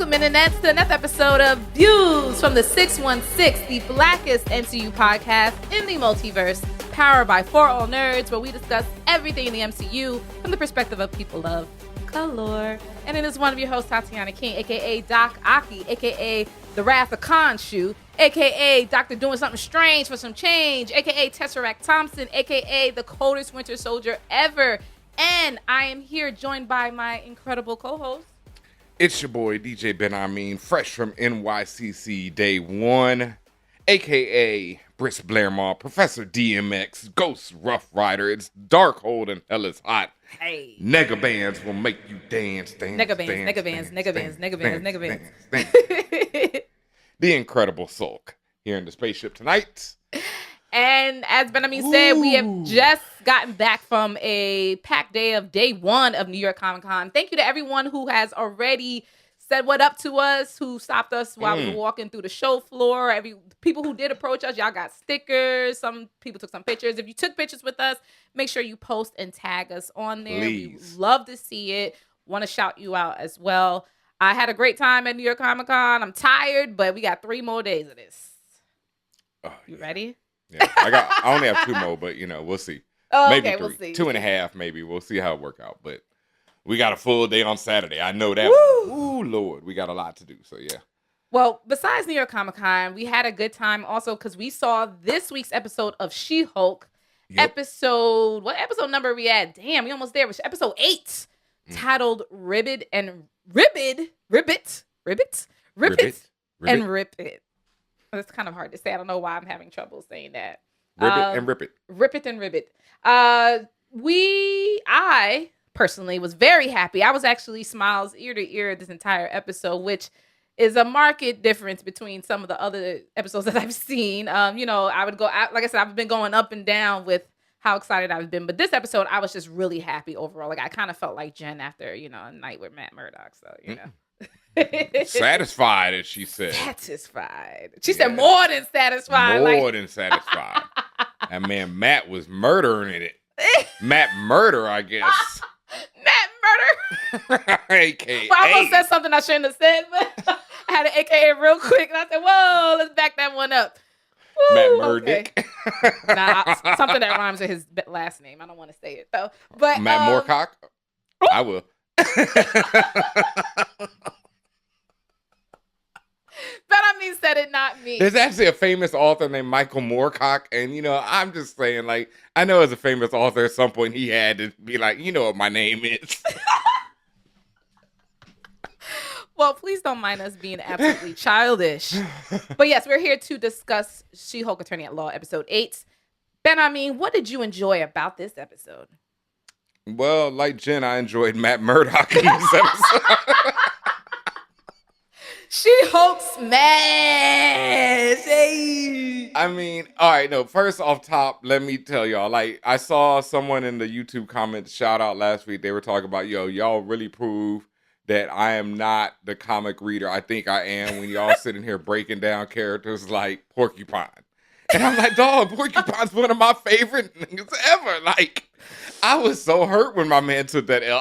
Welcome, Internets, to another episode of Views from the 616, the blackest MCU podcast in the multiverse, powered by 4 All Nerds, where we discuss everything in the MCU from the perspective of people of color. And it is one of your hosts, Tatiana King, a.k.a. Doc Aki, a.k.a. The Wrath of Khonshu, a.k.a. Doctor Doing Something Strange for Some Change, a.k.a. Tesseract Thompson, a.k.a. the coldest winter soldier ever. And I am here joined by my incredible co-host. It's your boy, DJ Ben Amin, fresh from NYCC Day 1, a.k.a. Briss Blairmont, Professor DMX, Ghost Rough Rider. It's dark, cold, and hell is hot. Hey. Nega bands will make you dance. Nega bands. The Incredible Sulk here in the spaceship tonight. And as Benjamin said, we have just gotten back from a packed day of day 1 of New York Comic Con. Thank you to everyone who has already said what up to us, who stopped us while we were walking through the show floor. People who did approach us, y'all got stickers. Some people took some pictures. If you took pictures with us, make sure you post and tag us on there. Please. We love to see it. Want to shout you out as well. I had a great time at New York Comic Con. I'm tired, but we got 3 more days of this. You ready? Yeah, I only have 2 more, but we'll see. Oh, maybe okay, 3, we'll see. 2.5, maybe. We'll see how it work out. But we got a full day on Saturday. I know that. Ooh, Lord, we got a lot to do. So yeah. Well, besides New York Comic Con, we had a good time also because we saw this week's episode of She-Hulk. Yep. What episode number are we at? Damn, we almost there. It's episode 8, titled Ribbit and Ribbit. It's kind of hard to say. I don't know why I'm having trouble saying that. Ribbit and Ribbit. Ribbit and Ribbit. I personally was very happy. I was actually smiles ear to ear this entire episode, which is a marked difference between some of the other episodes that I've seen. I would go out, like I said, I've been going up and down with how excited I've been. But this episode, I was just really happy overall. Like I kind of felt like Jen after, a night with Matt Murdock. So, Satisfied, as she said. Satisfied. She said more than satisfied. More than satisfied. That man Matt was murdering it. Matt Murder, I guess. Matt Murder. AKA. Well, I almost said something I shouldn't have said, but I had an AKA real quick. And I said, whoa, let's back that one up. Woo, Matt Murdick. Okay. Nah, something that rhymes with his last name. I don't want to say it, though. But Matt Moorcock? I will. But I mean, said it, not me. There's actually a famous author named Michael Moorcock, and I'm just saying, like, I know as a famous author, at some point he had to be like, you know what my name is. Well, please don't mind us being absolutely childish. But yes, we're here to discuss She-Hulk Attorney at Law, episode 8. Ben, what did you enjoy about this episode? Well, like Jen, I enjoyed Matt Murdock in this episode. She-Hulk smash! Hey. I mean, all right, no, first off top, let me tell y'all, like, I saw someone in the YouTube comments shout out last week. They were talking about, y'all really prove that I am not the comic reader I think I am when y'all sitting here breaking down characters like Porcupine. And I'm like, dog, Porcupine's one of my favorite things ever. Like, I was so hurt when my man took that L.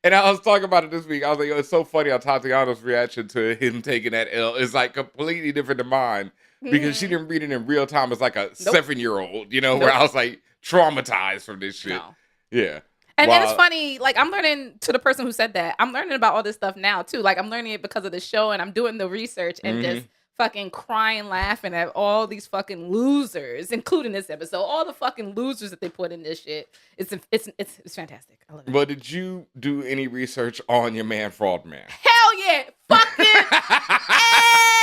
And I was talking about it this week. I was like, it's so funny how Tatiana's reaction to him taking that L is like completely different than mine because she didn't read it in real time as like a 7-year-old, where I was like traumatized from this shit. No. Yeah. And then it's funny, like I'm learning to the person who said that. I'm learning about all this stuff now too. Like I'm learning it because of the show and I'm doing the research and just fucking crying, laughing at all these fucking losers, including this episode. All the fucking losers that they put in this shit. It's fantastic. I love it. But did you do any research on your man, Frogman? Hell yeah! Fucking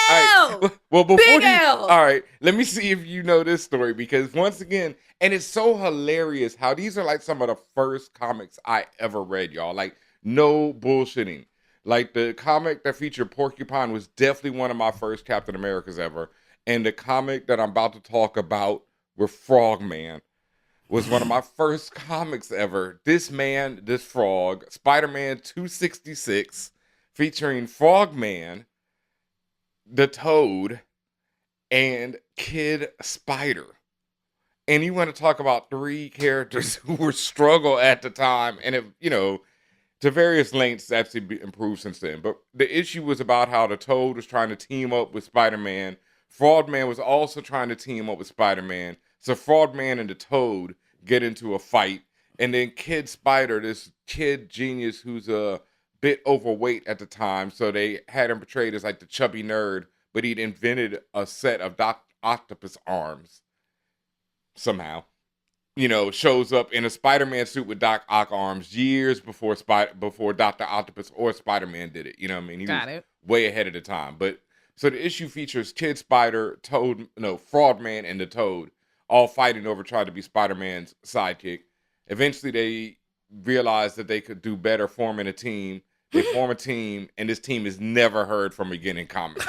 L! Right. Well, Big L! All right, let me see if you know this story because once again, and it's so hilarious how these are like some of the first comics I ever read, y'all. Like, no bullshitting. Like, the comic that featured Porcupine was definitely one of my first Captain Americas ever. And the comic that I'm about to talk about with Frogman was one of my first comics ever. This frog, Spider-Man 266, featuring Frogman, the Toad, and Kid Spider. And you want to talk about 3 characters who were struggle at the time. And, to various lengths, it's actually improved since then. But the issue was about how the Toad was trying to team up with Spider-Man. Frog-Man was also trying to team up with Spider-Man. So Frog-Man and the Toad get into a fight. And then Kid Spider, this kid genius who's a bit overweight at the time, so they had him portrayed as like the chubby nerd, but he'd invented a set of Doc Octopus arms somehow. Shows up in a Spider-Man suit with Doc Ock arms years before Dr. Octopus or Spider-Man did it. You know what I mean? He was way ahead of the time. But so the issue features Kid Spider, Frog-Man, and the Toad all fighting over trying to be Spider-Man's sidekick. Eventually, they realize that they could do better forming a team. They form a team, and this team is never heard from again in comics.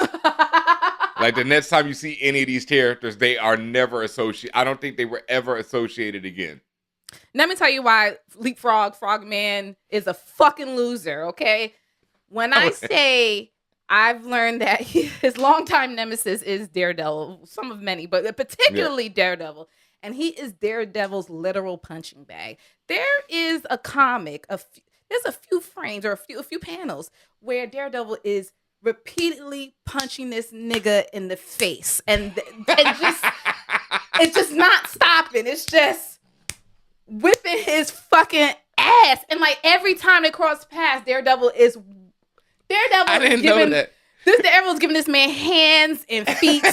Like, the next time you see any of these characters, they are never associated. I don't think they were ever associated again. Let me tell you why Frogman is a fucking loser, okay? When I say I've learned that his longtime nemesis is Daredevil, some of many, but particularly Daredevil. And he is Daredevil's literal punching bag. There is a comic, there's a few frames or a few panels where Daredevil is repeatedly punching this nigga in the face, and it's just not stopping. It's just whipping his fucking ass, and like every time they cross paths, Daredevil I didn't know that. Daredevil's giving this man hands and feet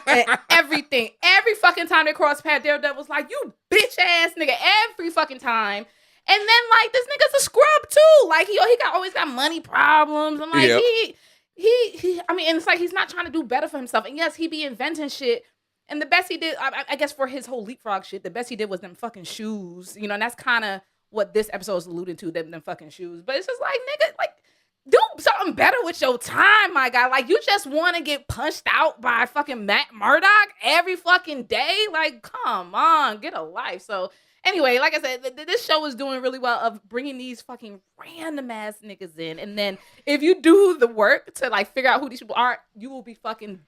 and everything. Every fucking time they cross paths, Daredevil's like, "You bitch ass nigga," every fucking time. And then like this nigga's a scrub too. Like he always got money problems. I'm like I mean, and it's like he's not trying to do better for himself. And yes, he be inventing shit. And the best he did, I guess for his whole leapfrog shit, the best he did was them fucking shoes. And that's kind of what this episode is alluding to, them fucking shoes. But it's just like, nigga, like, do something better with your time, my guy. Like, you just want to get punched out by fucking Matt Murdock every fucking day? Like, come on, get a life. So anyway, like I said, this show is doing really well of bringing these fucking random ass niggas in. And then if you do the work to like figure out who these people are, you will be fucking,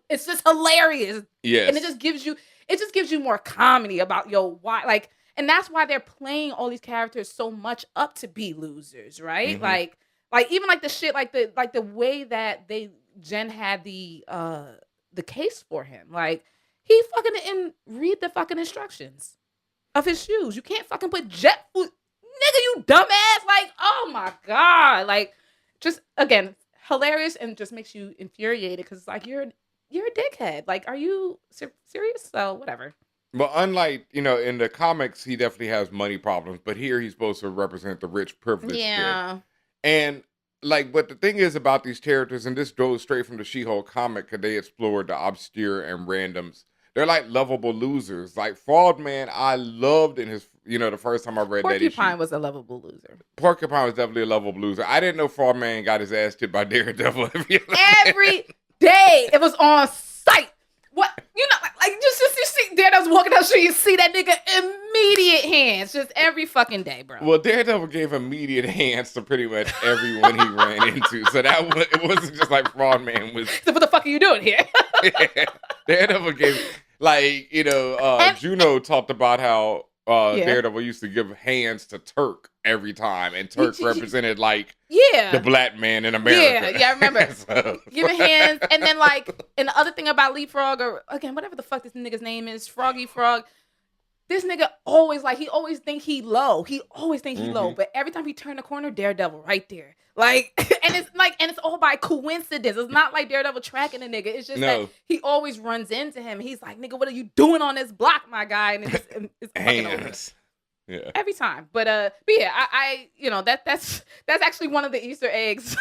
it's just hilarious. Yes. And it just gives you more comedy about why, like, and that's why they're playing all these characters so much up to be losers, right? Mm-hmm. Like even like the shit, like the way that Jen had the case for him. Like he fucking didn't read the fucking instructions of his shoes. You can't fucking put jet foot, nigga, you dumbass. Like, oh my God. Like, just again, hilarious and just makes you infuriated because it's like you're a dickhead. Like, are you serious? So whatever. But unlike, in the comics, he definitely has money problems, but here he's supposed to represent the rich, privileged kid. And like, but the thing is about these characters, and this goes straight from the She-Hulk comic, because they explored the obscure and randoms. They're like lovable losers. Like Frogman, I loved in his, the first time I read that issue. Porcupine was a lovable loser. Porcupine was definitely a lovable loser. I didn't know Frogman got his ass kicked by Daredevil every day. It was on sight. What like just you see Daredevil's walking down the street, you see that nigga immediate hands just every fucking day, bro. Well, Daredevil gave immediate hands to pretty much everyone he ran into, so it wasn't just like Frogman was. So what the fuck are you doing here? Yeah. Daredevil gave Juno talked about how Daredevil used to give hands to Turk every time, and Turk represented like the black man in America. Yeah, I remember. So. Giving hands, and then and the other thing about Leapfrog, or again, whatever the fuck this nigga's name is, Froggy Frog. This nigga always he always think he low. He always think he low, but every time he turn the corner, Daredevil right there. Like, and it's all by coincidence. It's not like Daredevil tracking a nigga. It's just that he always runs into him. He's like, nigga, what are you doing on this block, my guy? And it's fucking over. Yeah. Every time. But yeah, I that's actually one of the Easter eggs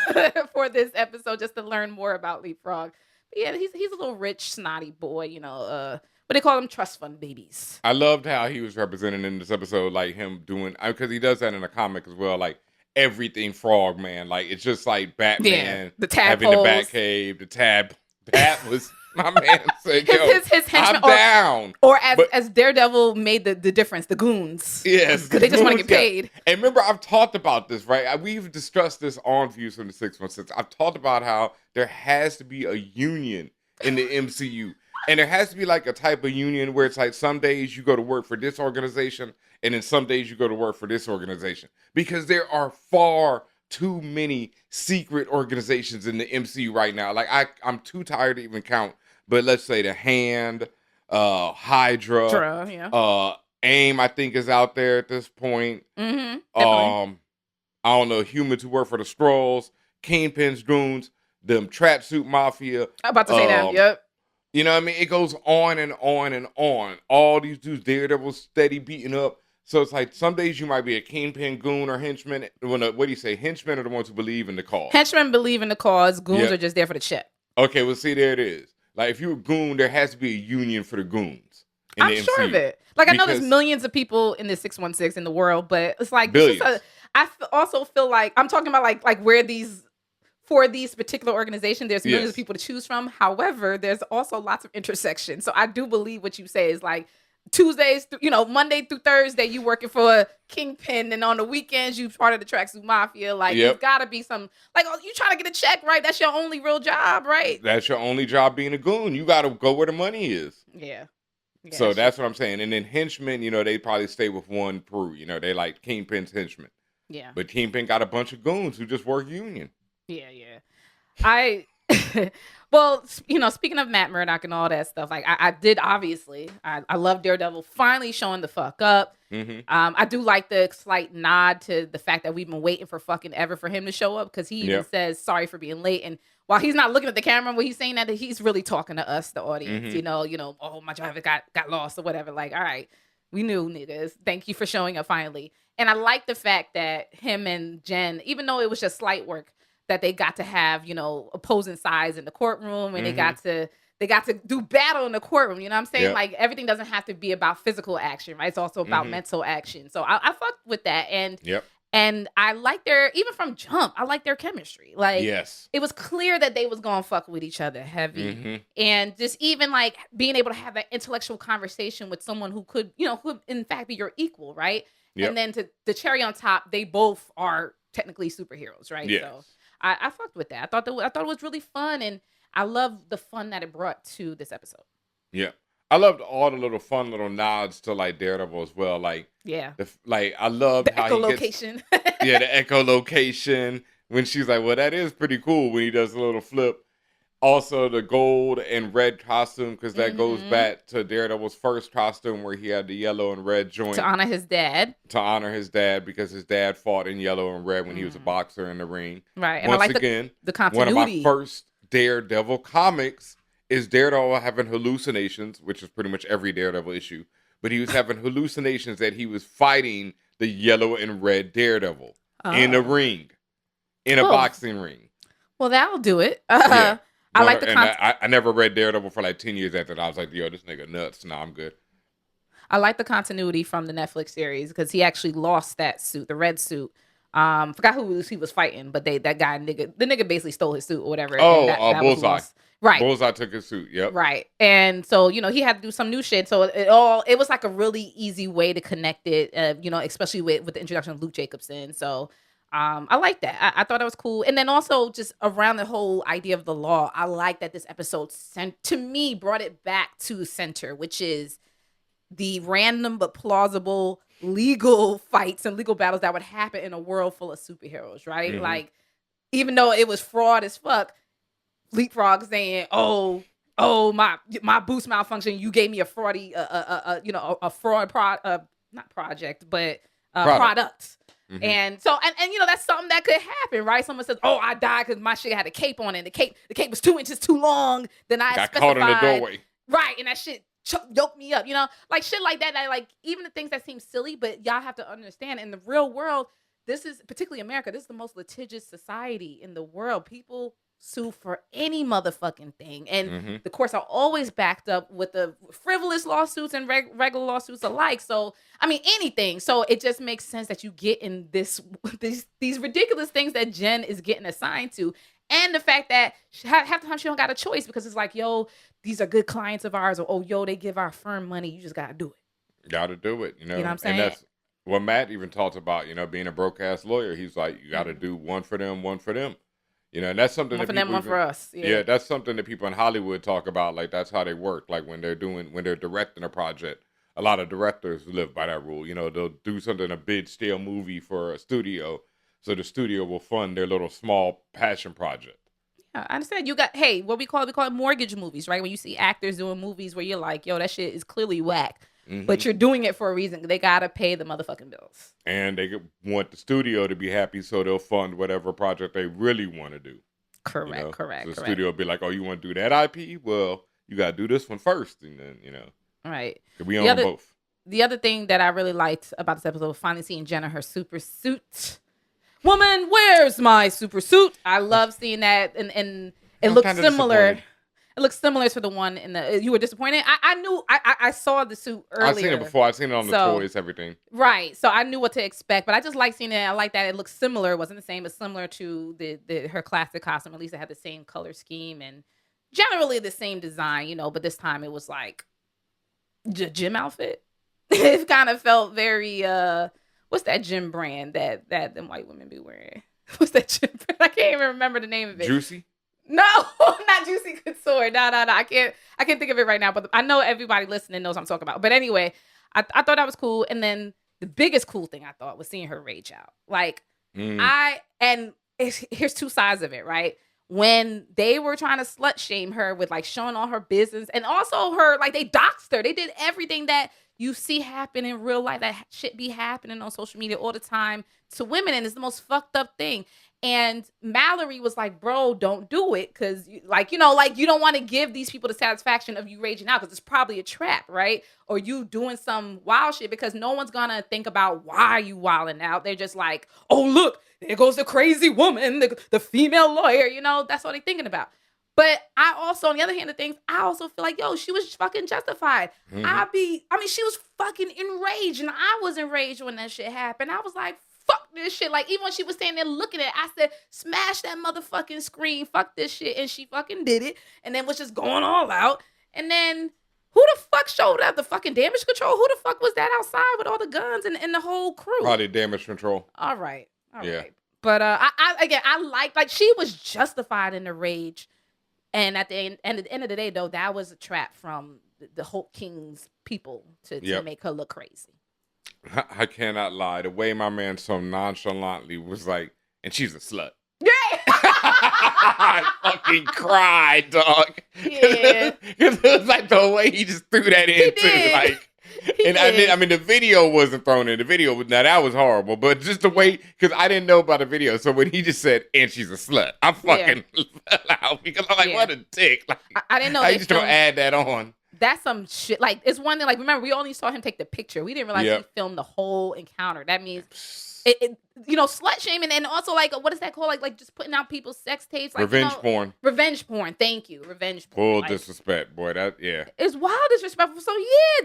for this episode, just to learn more about Leapfrog. But yeah, he's a little rich, snotty boy, but they call them trust fund babies. I loved how he was represented in this episode, like him doing, because he does that in a comic as well, like everything Frogman. Like, it's just like Batman the having the Batcave, the tab. Bat was, my man said, yo, his henchmen, I'm down. Or as Daredevil made the difference, the goons. Yes. Because they just want to get paid. And remember, I've talked about this, right? We've discussed this on Views from the 616. I've talked about how there has to be a union in the MCU. And there has to be like a type of union where it's like some days you go to work for this organization and then some days you go to work for this organization. Because there are far too many secret organizations in the MCU right now. Like I'm too tired to even count. But let's say the Hand, Hydra, yeah. AIM, I think is out there at this point. Definitely. I don't know, humans who work for the Skrulls, Kingpin's goons, them Trap Suit Mafia. I'm about to say that. Yep. You know what I mean? It goes on and on and on. All these dudes, Daredevil steady beating up. So it's like some days you might be a Kingpin, goon, or henchman. What do you say? Henchmen are the ones who believe in the cause. Henchmen believe in the cause. Goons are just there for the check. Okay, well, see, there it is. Like, if you're a goon, there has to be a union for the goons. I'm sure of it. Like, I know there's millions of people in the 616 in the world, but it's like, I also feel like, I'm talking about like where for these particular organizations, there's millions of people to choose from. However, there's also lots of intersections. So I do believe what you say is like, Tuesdays, Monday through Thursday, you working for Kingpin, and on the weekends, you part of the Tracksuit Mafia. Like, there's got to be some, like, you trying to get a check, right? That's your only real job, right? That's your only job being a goon. You got to go where the money is. Yeah. So that's what I'm saying. And then henchmen, they probably stay with one crew. They like Kingpin's henchmen. Yeah. But Kingpin got a bunch of goons who just work union. Yeah. Well, speaking of Matt Murdock and all that stuff, like I did, obviously, I love Daredevil finally showing the fuck up. Mm-hmm. I do like the slight nod to the fact that we've been waiting for fucking ever for him to show up, because he even says sorry for being late. And while he's not looking at the camera when he's saying that, he's really talking to us, the audience. Mm-hmm. Oh, my driver got lost or whatever. Like, all right, we knew, niggas. Thank you for showing up finally. And I like the fact that him and Jen, even though it was just slight work, that they got to have, opposing sides in the courtroom, and they got to do battle in the courtroom. You know what I'm saying? Yep. Like, everything doesn't have to be about physical action, right? It's also about mental action. So I fucked with that. And I like even from jump, I like their chemistry. Like, it was clear that they was going to fuck with each other heavy. Mm-hmm. And just even like being able to have that intellectual conversation with someone who could in fact be your equal, right? Yep. And then to the cherry on top, they both are technically superheroes, right? Yes. So I fucked with that. I thought it was really fun, and I love the fun that it brought to this episode. Yeah, I loved all the little fun little nods to like Daredevil as well. Like, I loved how echolocation. The echolocation, when she's like, "Well, that is pretty cool." When he does a little flip. Also, the gold and red costume, because that goes back to Daredevil's first costume where he had the yellow and red joint. To honor his dad. Because his dad fought in yellow and red when he was a boxer in the ring. Right. And Once I like again, the continuity. One of my first Daredevil comics is Daredevil having hallucinations, which is pretty much every Daredevil issue. But he was having hallucinations that he was fighting the yellow and red Daredevil in a ring. In a boxing ring. Well, that'll do it. I like I never read Daredevil for like 10 years after that. I was like, yo, this nigga nuts. Nah, I'm good. I like the continuity from the Netflix series, because he actually lost that suit, the red suit. Forgot who he was fighting, but the nigga basically stole his suit or whatever. That Bullseye. Right. Bullseye took his suit. Yep. Right. And so, he had to do some new shit. So it was like a really easy way to connect it, especially with the introduction of Luke Jacobson. So I like that. I thought that was cool. And then also just around the whole idea of the law, I like that this episode to me brought it back to center, which is the random but plausible legal fights and legal battles that would happen in a world full of superheroes, right? Mm-hmm. Like, even though it was fraud as fuck, Leapfrog saying, oh, my boost malfunction, you gave me a fraudy, a fraud not project, but product. Mm-hmm. And so, and that's something that could happen, right? Someone says, "Oh, I died because my shit had a cape on it. And the cape was 2 inches too long than I got specified." Caught in the doorway, right? And that shit yoked me up, like shit like that. Like, even the things that seem silly, but y'all have to understand, in the real world, this is, particularly America, this is the most litigious society in the world. People sue for any motherfucking thing, and the courts are always backed up with the frivolous lawsuits and regular lawsuits alike. So I mean, anything. So it just makes sense that you get in these ridiculous things that Jen is getting assigned to, and the fact that half the time she don't got a choice, because it's like, yo, these are good clients of ours, or oh, yo, they give our firm money, you just gotta do it. Gotta do it. You know what I'm saying? And that's what Matt even talked about. Being a broke ass lawyer, he's like, you gotta do one for them, one for them. You know, and that's something One that for them, people one for us. yeah, that's something that people in Hollywood talk about. Like that's how they work. Like when they're directing a project, a lot of directors live by that rule. You know, they'll do something, a big scale movie for a studio, so the studio will fund their little small passion project. Yeah, I understand. You got, hey, what we call it mortgage movies, right? When you see actors doing movies where you're like, yo, that shit is clearly whack, but you're doing it for a reason. They gotta pay the motherfucking bills. And they want the studio to be happy, so they'll fund whatever project they really want to do. Correct, You know? correct, So the correct. studio will be like, oh, you want to do that IP? Well, you got to do this one first. And then, Right. we own both. The other thing that I really liked about this episode was finally seeing Jenna, her super suit. Woman, where's my super suit? I love seeing that. And it looks similar. It looks similar to the one in the. You were disappointed? I knew. I saw the suit earlier. I've seen it before. I've seen it on the toys, everything. Right. So I knew what to expect, but I just like seeing it. I like that it looks similar. It wasn't the same, but similar to her classic costume. At least it had the same color scheme and generally the same design, but this time it was like gym outfit. It kind of felt very what's that gym brand that them white women be wearing? What's that gym brand? I can't even remember the name of it. Juicy? No, not Juicy Couture. No. I can't think of it right now, but I know everybody listening knows what I'm talking about. But anyway, I thought that was cool. And then the biggest cool thing I thought was seeing her rage out. Like here's two sides of it, right? When they were trying to slut shame her with like showing all her business and also her, like they doxed her. They did everything that you see happen in real life. That shit be happening on social media all the time to women. And it's the most fucked up thing. And Mallory was like, bro, don't do it. Cause you don't want to give these people the satisfaction of you raging out. Cause it's probably a trap, right? Or you doing some wild shit because no one's going to think about why you wilding out. They're just like, oh, look, there goes the crazy woman, the female lawyer, that's what they're thinking about. But I also, on the other hand of things, I also feel like, yo, she was fucking justified. She was fucking enraged and I was enraged when that shit happened. I was like, fuck this shit. Like, even when she was standing there looking at it, I said, smash that motherfucking screen. Fuck this shit. And she fucking did it. And then was just going all out. And then who the fuck showed up? The fucking damage control? Who the fuck was that outside with all the guns and the whole crew? Probably damage control. All right. But I like she was justified in the rage. And at the end of the day, though, that was a trap from the Hulk King's people to make her look crazy. I cannot lie. The way my man so nonchalantly was like, and she's a slut. Yeah. I fucking cried, dog. Yeah. Because it was like the way he just threw that in, too. Like, the video wasn't thrown in. The video, now that was horrible. But just the way, because I didn't know about the video. So when he just said, and she's a slut, I fucking fell out. Because I'm like, what a dick. Like, I didn't know I just don't add that on. That's some shit. Like, it's one thing, like, remember, we only saw him take the picture. We didn't realize he filmed the whole encounter. That means, slut shaming. And also, like, what is that called? Like just putting out people's sex tapes. Like, revenge porn. Revenge porn. Thank you. Revenge Full porn. disrespect, boy. It's wild disrespectful. So,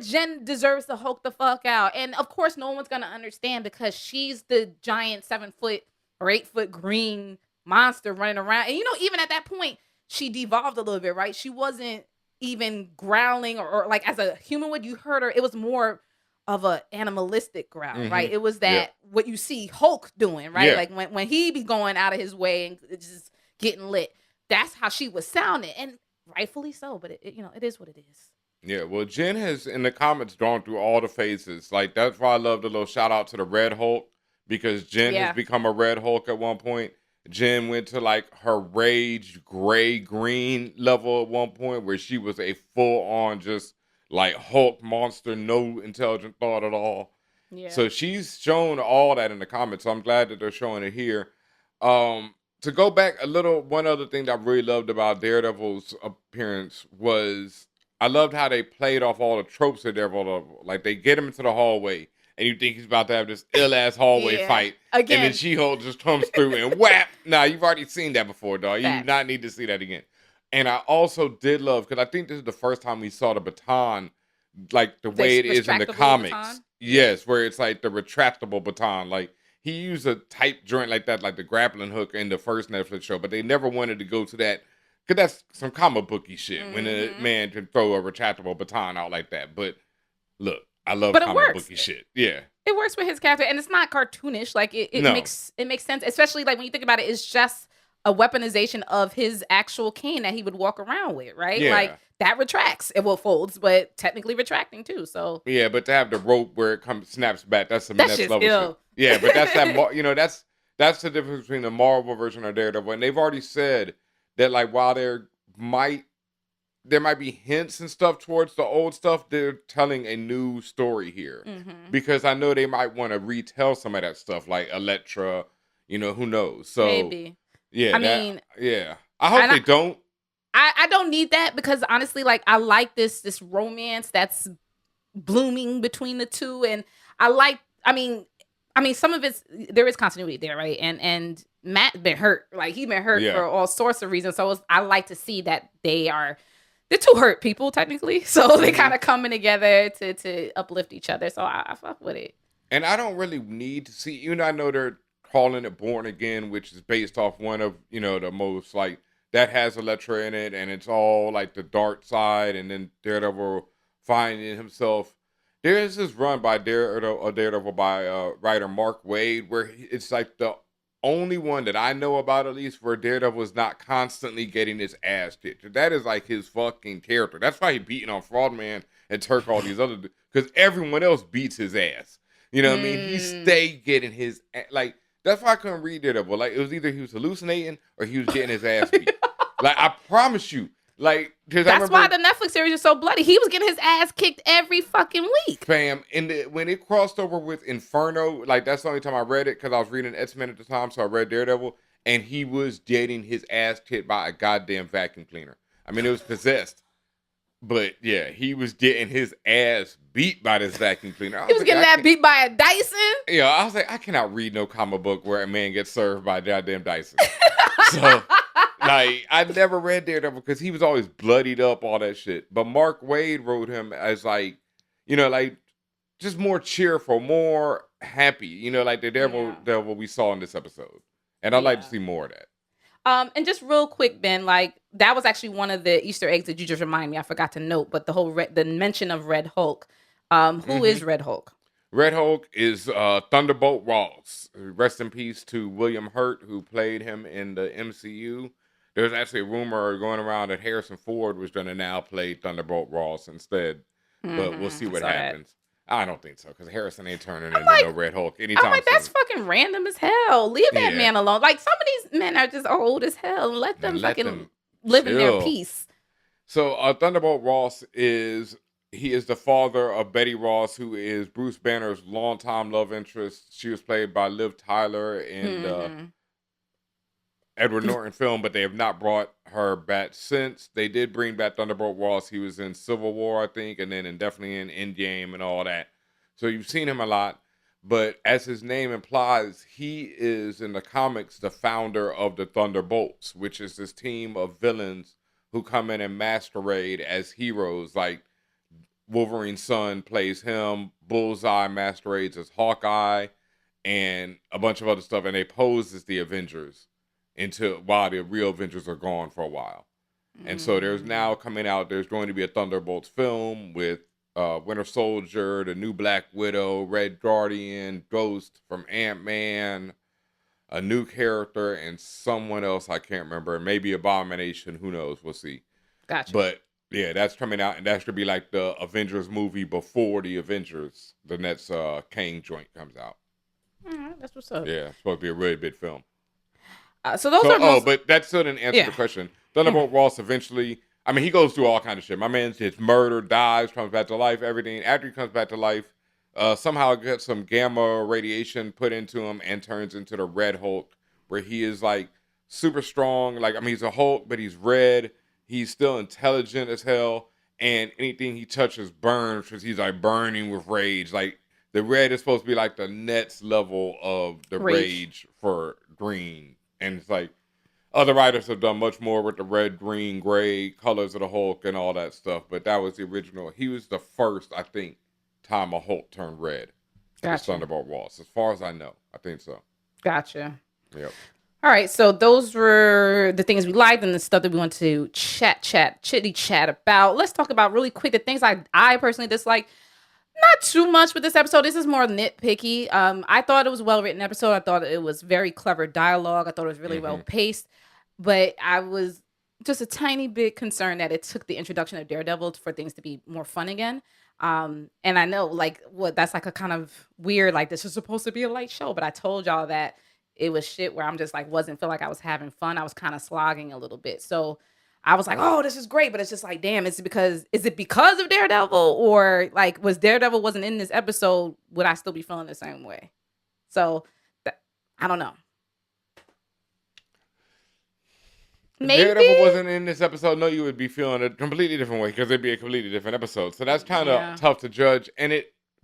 Jen deserves to Hulk the fuck out. And, of course, no one's going to understand because she's the giant 7-foot or 8-foot green monster running around. And, even at that point, she devolved a little bit, right? She wasn't even growling or like as a human would. You heard her. It was more of a animalistic growl, right? It was that what you see Hulk doing, right? Like when he be going out of his way and just getting lit. That's how she was sounding, and rightfully so. But it is what it is. Yeah, well, Jen has in the comments gone through all the phases. Like that's why I love the little shout out to the Red Hulk because Jen has become a Red Hulk at one point. Jen went to like her rage gray green level at one point where she was a full on just like Hulk monster, no intelligent thought at all. Yeah. So she's shown all that in the comments. So I'm glad that they're showing it here. To go back a little, one other thing that I really loved about Daredevil's appearance was I loved how they played off all the tropes of Daredevil. Like they get him into the hallway. And you think he's about to have this ill-ass hallway fight. Again. And then She-Hulk just comes through and whap. Nah, you've already seen that before, dog. You do not need to see that again. And I also did love, because I think this is the first time we saw the baton, like the way it is in the comics. Baton? Yes, where it's like the retractable baton. Like, he used a type joint like that, like the grappling hook in the first Netflix show. But they never wanted to go to that, because that's some comic booky shit, when a man can throw a retractable baton out like that. But look. I love comic booky shit. Yeah. It works with his character and it's not cartoonish. Like it makes sense, especially like when you think about it, it's just a weaponization of his actual cane that he would walk around with, right? Yeah. Like that retracts. It will folds, but technically retracting too. So Yeah, but to have the rope where it snaps back, that's some that next shit's level ill. shit. Yeah, but that's that. That's the difference between the Marvel version of Daredevil, and they've already said that like while there might be hints and stuff towards the old stuff, they're telling a new story here because I know they might want to retell some of that stuff, like Elektra. Who knows? So Maybe. yeah, I I hope they don't. I don't need that because honestly, like I like this romance that's blooming between the two, and I mean some of there is continuity there, right? And Matt been hurt, like he been hurt for all sorts of reasons. So I like to see that they're two hurt people technically, so they kind of coming together to uplift each other. So I fuck with it. And I don't really need to see. I know they're calling it Born Again, which is based off one of the most like. That has Elektra in it, and it's all like the dark side, and then Daredevil finding himself. There is this run by Daredevil by writer Mark Waid, where it's like the only one that I know about, at least, where Daredevil is not constantly getting his ass kicked. That is like his fucking character. That's why he's beating on Fraudman and Turk, all these other, because everyone else beats his ass. You know what I mean? He stay getting his like. That's why I couldn't read Daredevil. Like, it was either he was hallucinating or he was getting his ass beat. Like, I promise you. Like, that's why the Netflix series is so bloody. He was getting his ass kicked every fucking week. Fam, when it crossed over with Inferno, like, that's the only time I read it because I was reading X-Men at the time, so I read Daredevil, and he was getting his ass kicked by a goddamn vacuum cleaner. I mean, it was possessed. But, yeah, he was getting his ass beat by this vacuum cleaner. He was getting that beat by a Dyson? Yeah, I was like, I cannot read no comic book where a man gets served by a goddamn Dyson. So, like, I never read Daredevil because he was always bloodied up, all that shit. But Mark Waid wrote him as, like, like, just more cheerful, more happy. Like the Daredevil we saw in this episode. And I'd like to see more of that. And just real quick, Ben, like that was actually one of the Easter eggs that you just reminded me. I forgot to note, but the whole the mention of Red Hulk. Who is Red Hulk? Red Hulk is Thunderbolt Ross. Rest in peace to William Hurt, who played him in the MCU. There's actually a rumor going around that Harrison Ford was going to now play Thunderbolt Ross instead, but we'll see what happens. I don't think so, because Harrison ain't turning into no Red Hulk anytime I'm like, soon. That's fucking random as hell. Leave that man alone. Like, some of these men are just old as hell. Let them fucking live in their peace. So, Thunderbolt Ross is the father of Betty Ross, who is Bruce Banner's longtime love interest. She was played by Liv Tyler in Edward Norton film, but they have not brought her back since. They did bring back Thunderbolt Ross. He was in Civil War, I think, and then definitely in Endgame and all that. So you've seen him a lot. But as his name implies, he is, in the comics, the founder of the Thunderbolts, which is this team of villains who come in and masquerade as heroes. Like, Wolverine's son plays him, Bullseye masquerades as Hawkeye, and a bunch of other stuff. And they pose as the Avengers while the real Avengers are gone for a while. And so there's now coming out, there's going to be a Thunderbolts film with Winter Soldier, the new Black Widow, Red Guardian, Ghost from Ant-Man, a new character, and someone else I can't remember. Maybe Abomination, who knows? We'll see. Gotcha. But yeah, that's coming out, and that should be like the Avengers movie before the Avengers. The next Kang joint comes out. That's what's up. Yeah, it's supposed to be a really big film. So those are but that still didn't answer the question. Thunderbolt Ross eventually, I mean, he goes through all kinds of shit. My man gets murdered, dies, comes back to life, everything. After he comes back to life, somehow gets some gamma radiation put into him and turns into the Red Hulk, where he is like super strong. Like, I mean, he's a Hulk, but he's red. He's still intelligent as hell. And anything he touches burns because he's like burning with rage. Like, the red is supposed to be like the next level of the rage for green. And it's like, other writers have done much more with the red, green, gray colors of the Hulk and all that stuff. But that was the original. He was the first, I think, time a Hulk turned red. Gotcha. Thunderbolt Ross. As far as I know. I think so. Gotcha. Yep. All right. So those were the things we liked and the stuff that we want to chitty chat about. Let's talk about really quick the things I personally dislike. Not too much with this episode. This is more nitpicky. I thought it was a well-written episode. I thought it was very clever dialogue. I thought it was really well paced. but I was just a tiny bit concerned that it took the introduction of Daredevil for things to be more fun again. And I know that's like a kind of weird, like this is supposed to be a light show, but I told y'all that it was shit where I'm just like wasn't feel like I was having fun. I was kind of slogging a little bit. So I was like, oh, this is great, but it's just like, damn, is it because of Daredevil, or like was Daredevil wasn't in this episode, would I still be feeling the same way? So I don't know. Maybe Daredevil wasn't in this episode. No, you would be feeling a completely different way because it'd be a completely different episode. So that's kind of tough to judge.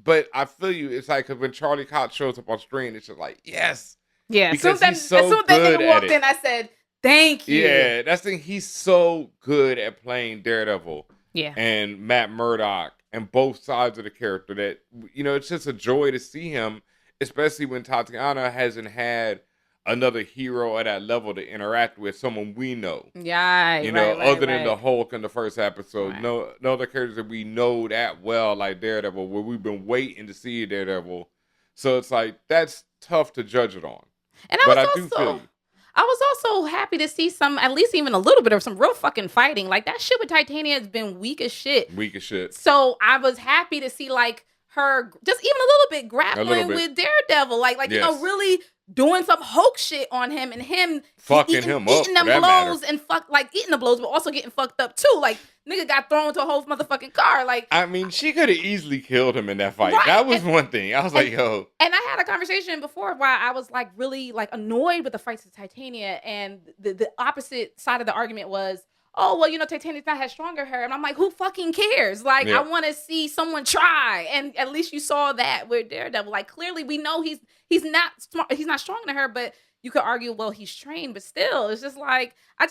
But I feel you. It's like because when Charlie Cox shows up on screen, it's just like yes, yeah. Because he's so good that nigga walked in, I said thank you. Yeah, that's the thing. He's so good at playing Daredevil. Yeah, and Matt Murdock and both sides of the character that it's just a joy to see him, especially when Tatiana hasn't had another hero at that level to interact with, someone we know. Yeah, other than the Hulk in the first episode. Right. No other characters that we know that well, like Daredevil, where we've been waiting to see Daredevil. So it's like, that's tough to judge it on. And I was also happy to see at least even a little bit of some real fucking fighting. Like that shit with Titania has been weak as shit. So I was happy to see like her just even a little bit grappling with Daredevil. Like yes. Really doing some Hulk shit on him and him fucking him up, eating them blows and eating the blows, but also getting fucked up too. Like nigga got thrown into a whole motherfucking car. Like I mean, she could have easily killed him in that fight. Right. That was one thing. I was like, yo. And I had a conversation before where I was like really like annoyed with the fights of Titania, and the opposite side of the argument was, oh, well, Titania's not as strong as her. And I'm like, who fucking cares? Like, I want to see someone try. And at least you saw that with Daredevil. Like, clearly we know he's not smart. He's not stronger than her, but you could argue, well, he's trained, but still, it's just like, I'm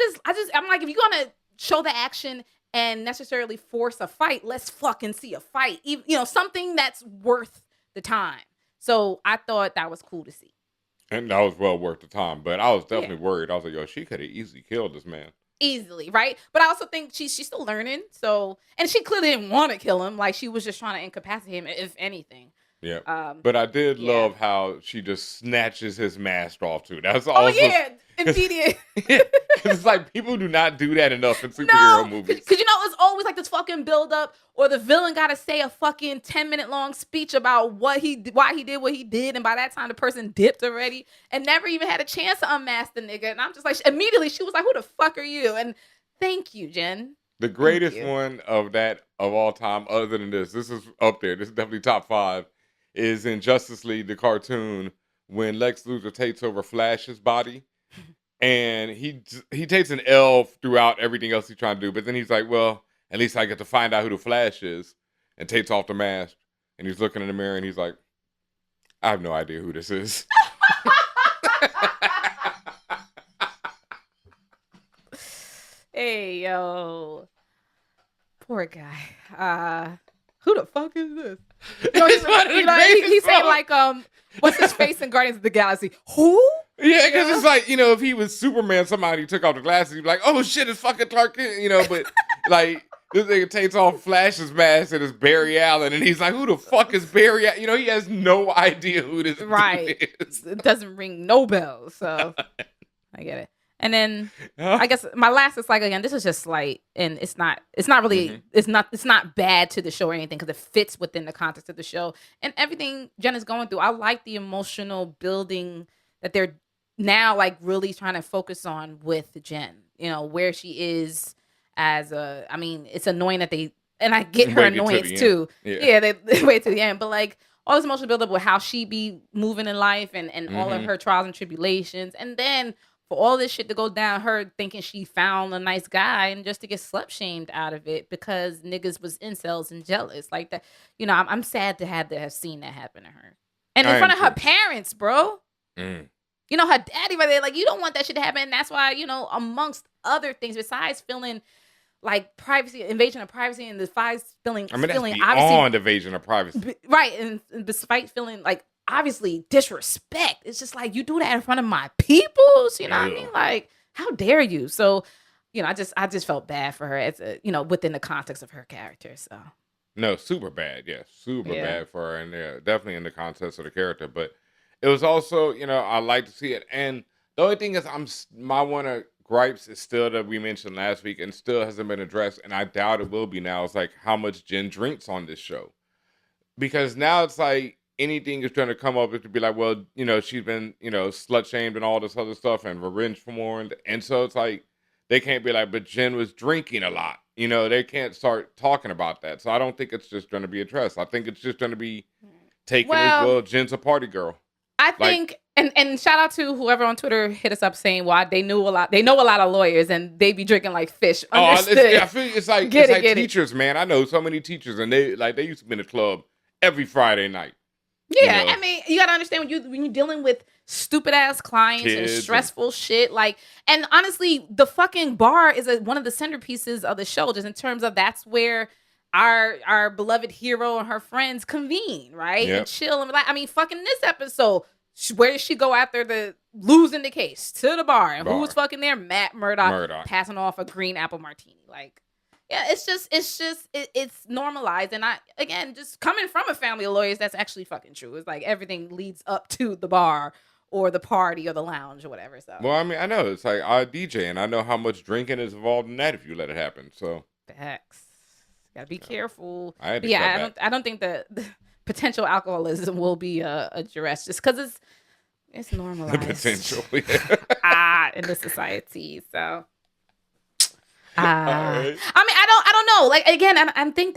like, if you're going to show the action and necessarily force a fight, let's fucking see a fight. Even, something that's worth the time. So I thought that was cool to see. And that was well worth the time. But I was definitely worried. I was like, yo, she could have easily killed this man. Easily, right? But I also think she's still learning. So, and she clearly didn't want to kill him. Like she was just trying to incapacitate him, if anything. Yeah. But I did love how she just snatches his mask off too. That's also. Oh yeah, immediate. Because it's like people do not do that enough in superhero movies. Because it's always like this fucking build up, or the villain got to say a fucking 10-minute long speech about why he did what he did, and by that time the person dipped already and never even had a chance to unmask the nigga. And I'm just like, immediately she was like, "Who the fuck are you?" And thank you, Jen. The greatest one of all time, other than this is up there. This is definitely top 5. Is in Justice League, the cartoon, when Lex Luthor takes over Flash's body. And he takes an L throughout everything else he's trying to do. But then he's like, well, at least I get to find out who the Flash is. And takes off the mask. And he's looking in the mirror and he's like, I have no idea who this is. Hey, yo. Poor guy. Who the fuck is this? He said like, what's his face in Guardians of the Galaxy? Who? Yeah, because it's like, if he was Superman, somebody took off the glasses, he'd be like, oh shit, it's fucking Clark Kent, but like, this nigga takes off Flash's mask and it's Barry Allen, and he's like, who the fuck is Barry Allen? He has no idea who this dude is. It doesn't ring no bells, so I get it. And then I guess my last is like, again, this is just slight, and it's not really, it's not bad to the show or anything, because it fits within the context of the show and everything Jen is going through. I like the emotional building that they're now like really trying to focus on with Jen, where she is it's annoying that and I get her annoyance too. Yeah, they wait to the end, but like all this emotional build up with how she be moving in life and all of her trials and tribulations, and then for all this shit to go down, her thinking she found a nice guy and just to get slut shamed out of it because niggas was incels and jealous like that. I'm sad to have seen that happen to her. And in front of her parents, bro. Her daddy right there, like, you don't want that shit to happen. And that's why, amongst other things, besides feeling like privacy, invasion of privacy, and despite feeling, that's beyond invasion of privacy. Right. And despite feeling like, obviously disrespect. It's just like, you do that in front of my peoples, what I mean? Like, how dare you? So, I just felt bad for her as within the context of her character. So no, super bad. Yeah, super bad for her, and definitely in the context of the character. But it was also, I like to see it. And the only thing is, I want to gripes is still that we mentioned last week and still hasn't been addressed, and I doubt it will be now. It's like how much Jen drinks on this show. Because now it's like anything is trying to come up, it could be like, well, she's been, slut shamed and all this other stuff and revenge porn. And so it's like, they can't be like, but Jen was drinking a lot. They can't start talking about that. So I don't think it's just going to be addressed. I think it's just going to be taken as, well, Jen's a party girl. I think, and shout out to whoever on Twitter hit us up saying why they know a lot of lawyers and they be drinking like fish. Understood. I feel it's like teachers, man. I know so many teachers and they used to be in a club every Friday night. Yeah, I mean, you gotta understand when you're dealing with stupid ass clients and stressful shit. Like, and honestly, the fucking bar is one of the centerpieces of the show, just in terms of that's where our beloved hero and her friends convene, right? Yep. And chill and like, I mean, fucking this episode, where did she go after the losing the case? To the bar, and who was fucking there? Matt Murdock passing off a green apple martini, like. Yeah, it's normalized. And again, just coming from a family of lawyers, that's actually fucking true. It's like everything leads up to the bar or the party or the lounge or whatever. So, well, I mean, I know it's like I DJ and I know how much drinking is involved in that if you let it happen. So, facts. Gotta be careful. I don't think the potential alcoholism will be addressed just because it's normalized. The potential, in the society. So. Right. I mean, I don't know. Like, again, I think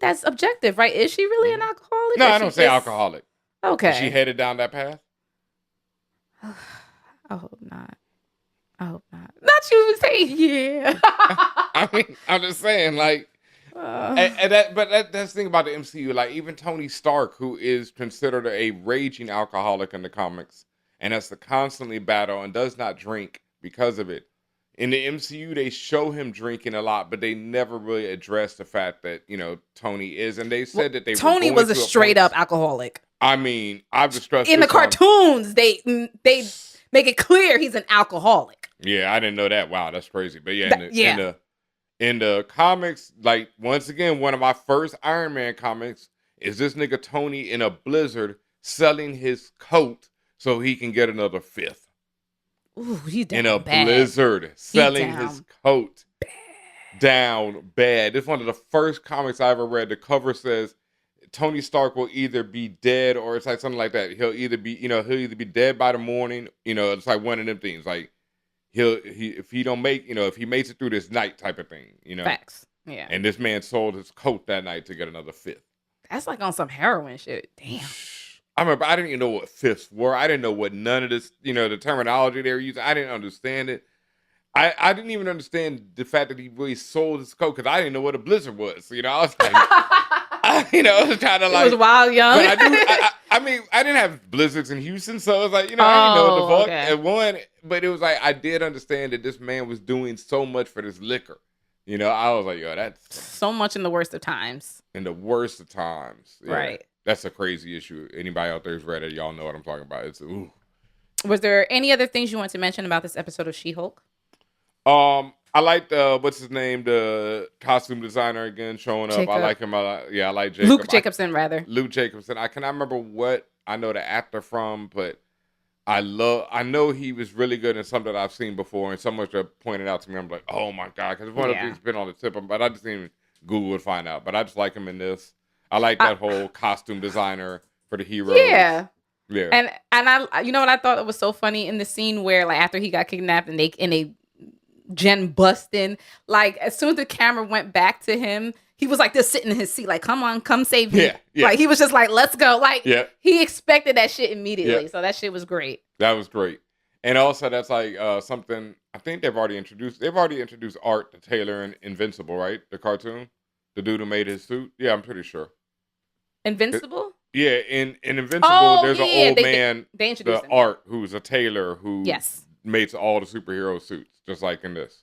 that's objective, right? Is she really an alcoholic? No, I don't say alcoholic. Okay. Is she headed down that path? I hope not. Not you say yeah. I mean, I'm just saying, like, that's the thing about the MCU. Like, even Tony Stark, who is considered a raging alcoholic in the comics, and has to constantly battle and does not drink because of it. In the MCU, they show him drinking a lot, but they never really address the fact that, Tony is. And they said that Tony was a straight up alcoholic. I mean, I've discussed in the cartoons. They make it clear he's an alcoholic. Yeah, I didn't know that. Wow, that's crazy. But yeah, in the comics, like, once again, one of my first Iron Man comics is this nigga Tony in a blizzard selling his coat so he can get another fifth. Ooh, he down in a bad. Blizzard, selling his coat down bad. It's one of the first comics I ever read. The cover says Tony Stark will either be dead or it's like something like that. He'll either be dead by the morning. It's like one of them things. Like if he makes it through this night type of thing. Facts. Yeah. And this man sold his coat that night to get another fifth. That's like on some heroin shit. Damn. I remember I didn't even know what fifths were. I didn't know what none of this, the terminology they were using. I didn't understand it. I didn't even understand the fact that he really sold his coat because I didn't know what a blizzard was. I was like, I was kind of like. It was wild young. But I didn't have blizzards in Houston, so it was like, I didn't know what the fuck. Okay. But it was like, I did understand that this man was doing so much for this liquor. I was like, yo, that's. So much in the worst of times. In the worst of times. Yeah. Right. That's a crazy issue. Anybody out there who's read it, y'all know what I'm talking about. It's ooh. Was there any other things you want to mention about this episode of She-Hulk? I liked what's his name, the costume designer again showing up. Jacob. I like him. I like Jacob. Luke Jacobson, rather. Luke Jacobson. I cannot remember what I know the actor from, but I know he was really good in something that I've seen before, and someone just pointed out to me. I'm like, oh my god, because it's one of the things that's been on the tip of, but I just didn't even Google to find out. But I just like him in this. I like that whole costume designer for the heroes. Yeah. Yeah. And I what I thought was so funny in the scene where, like, after he got kidnapped and they Jen bust in, like, as soon as the camera went back to him, he was like just sitting in his seat, like, come on, come save me. Yeah. Like, he was just like, let's go. Like, he expected that shit immediately. So that shit was great. That was great. And also that's like something I think they've already introduced Art the Taylor in Invincible, right? The cartoon? The dude who made his suit? Yeah, I'm pretty sure. Invincible? Yeah, in Invincible, there's an old man, they introduced him. Art, who's a tailor who yes. makes all the superhero suits, just like in this.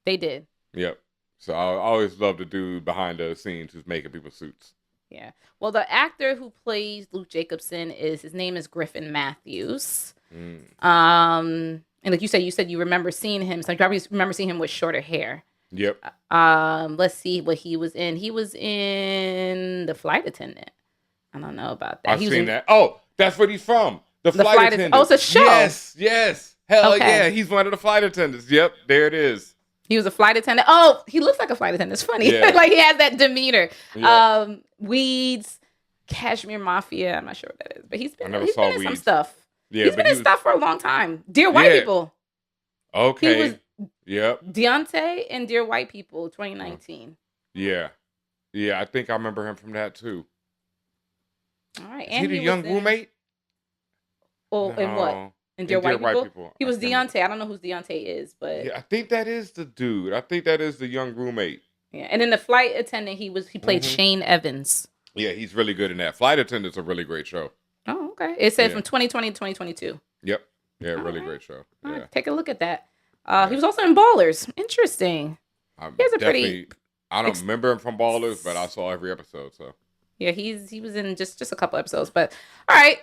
They did. Yep. So I always love the dude behind the scenes who's making people's suits. Yeah. Well, the actor who plays Luke Jacobson his name is Griffin Matthews. And like you said you remember seeing him. So you probably remember seeing him with shorter hair. Yep. Let's see what he was in. He was in The Flight Attendant. I don't know about that. I've seen that. Oh, that's what he's from. The Flight Attendant. Oh, it's a show. Yes. Hell Okay. yeah, he's one of the flight attendants. Yep, there it is. He was a flight attendant. Oh, he looks like a flight attendant. It's funny. Yeah. Like he has that demeanor. Yep. Weeds, Cashmere Mafia. I'm not sure what that is, but he's I been never in saw some Weeds. stuff. Yeah, He's been in stuff for a long time. Dear White People. Okay. He was Yep. Deontay in Dear White People 2019. Yeah. Yeah, I think I remember him from that too. All right. Is he the young roommate? Oh, in what? In Dear White People? He was Deontay. I don't know who Deontay is, but yeah, I think that is the dude. I think that is the young roommate. Yeah, and then the flight attendant, he played Shane Evans. Yeah, he's really good in that. Flight Attendant's a really great show. Oh, okay. It said from 2020 to 2022. Yep. Yeah, really great show. All Yeah. right, take a look at that. He was also in Ballers. Interesting. He has a pretty. I don't remember him from Ballers, but I saw every episode. So yeah, he was in just a couple episodes. But all right.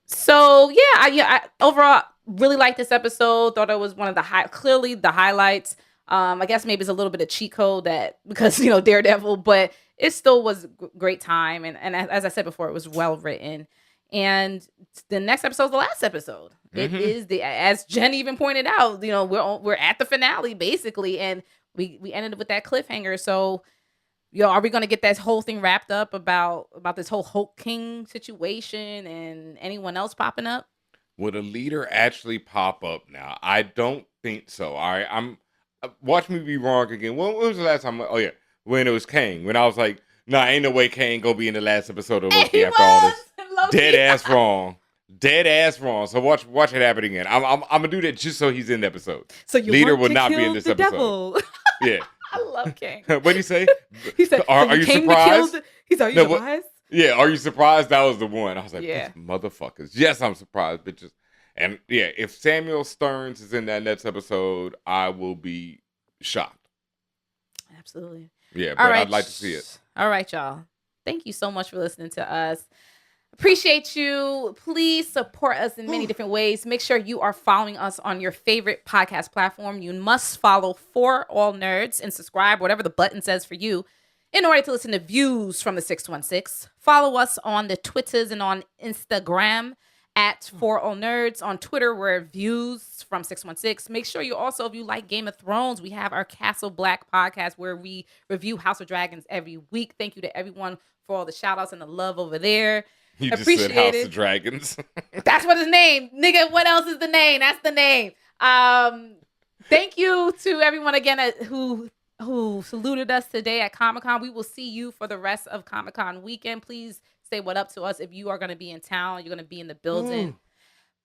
So yeah, I overall really liked this episode. Thought it was one of the clearly the highlights. I guess maybe it's a little bit of cheat code that because Daredevil, but it still was great time. And as I said before, it was well written. And the next episode is the last episode. It is as Jen even pointed out, we're at the finale basically, and we ended with that cliffhanger. So, are we gonna get that whole thing wrapped up about this whole Hulk King situation and anyone else popping up? Would a leader actually pop up now? I don't think so. All right, watch me be wrong again. When was the last time? Oh yeah, when it was Kang. When I was like, nah, ain't no way Kang gonna be in the last episode of Loki after all this. Dead ass wrong. Dead ass wrong. So watch it happen again. I'm gonna do that just so he's in the episode. So you leader will not be in this episode. Devil. Yeah. I love King. What did he say? He said, "Are you surprised?" Are you surprised? Yeah. Are you surprised? That was the one. I was like, yeah. Motherfuckers. Yes, I'm surprised, bitches. And yeah, if Samuel Stearns is in that next episode, I will be shocked. Absolutely. Yeah, but I'd like to see it. All right, y'all. Thank you so much for listening to us. Appreciate you. Please support us in many different ways. Make sure you are following us on your favorite podcast platform. You must follow For All Nerds and subscribe, whatever the button says for you, in order to listen to Views from the 616. Follow us on the Twitters and on Instagram at For All Nerds. On Twitter, we're Views from 616. Make sure you also, if you like Game of Thrones, we have our Castle Black podcast where we review House of Dragons every week. Thank you to everyone for all the shout outs and the love over there. You just said House of Dragons. That's what his name. Nigga, what else is the name? That's the name. Thank you to everyone again who saluted us today at Comic-Con. We will see you for the rest of Comic-Con weekend. Please say what up to us if you are going to be in town. You're going to be in the building.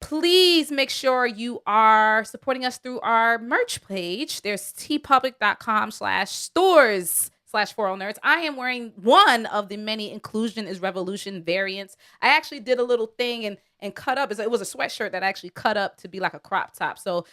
Please make sure you are supporting us through our merch page. There's tpublic.com/stores/4allnerds. I am wearing one of the many Inclusion is Revolution variants. I actually did a little thing and cut up. It was a sweatshirt that I actually cut up to be like a crop top. So,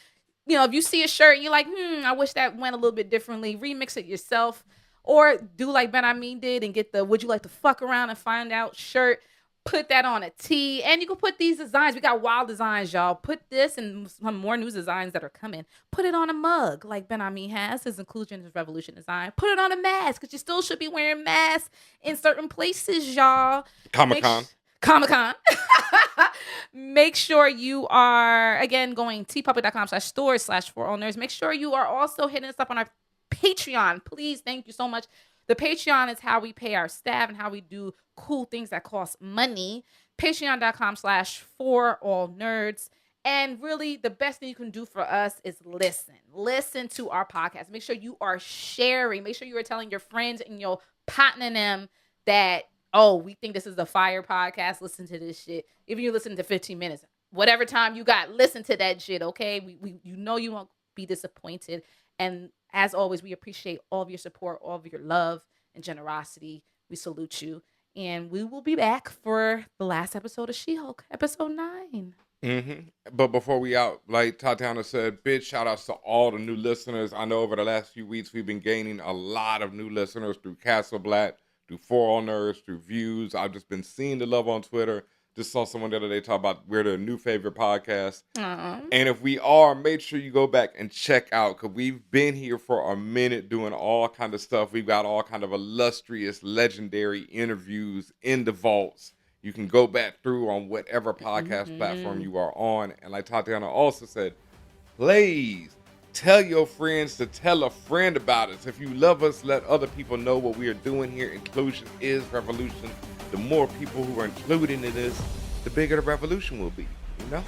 if you see a shirt and you're like, I wish that went a little bit differently, remix it yourself. Or do like Ben Amin did and get the would you like to fuck around and find out shirt. Put that on a tee. And you can put these designs. We got wild designs, y'all. Put this and some more new designs that are coming. Put it on a mug like Ben Amin has. His Inclusion is Revolution design. Put it on a mask because you still should be wearing masks in certain places, y'all. Comic-Con. Make sure you are, again, going tpublic.com/stores/4allnerds. Make sure you are also hitting us up on our Patreon. Please, thank you so much. The Patreon is how we pay our staff and how we do cool things that cost money. Patreon.com/4allnerds. And really, the best thing you can do for us is listen. Listen to our podcast. Make sure you are sharing. Make sure you are telling your friends and your partner them that, we think this is the fire podcast. Listen to this shit. Even you listen to 15 minutes. Whatever time you got, listen to that shit, okay? You won't be disappointed. And as always, we appreciate all of your support, all of your love and generosity. We salute you. And we will be back for the last episode of She-Hulk, episode 9. But before we out, like Tatiana said, big shout outs to all the new listeners. I know over the last few weeks, we've been gaining a lot of new listeners through Castle Black, through For All Nerds, through Views. I've just been seeing the love on Twitter. Just saw someone the other day talk about we're the new favorite podcast. And if we are, make sure you go back and check out, because we've been here for a minute doing all kind of stuff. We've got all kind of illustrious, legendary interviews in the vaults, You can go back through on whatever podcast platform you are on. And like Tatiana also said, please tell your friends to tell a friend about us. If you love us, let other people know what we are doing here. Inclusion is revolution. The more people who are included in this, the bigger the revolution will be, you know?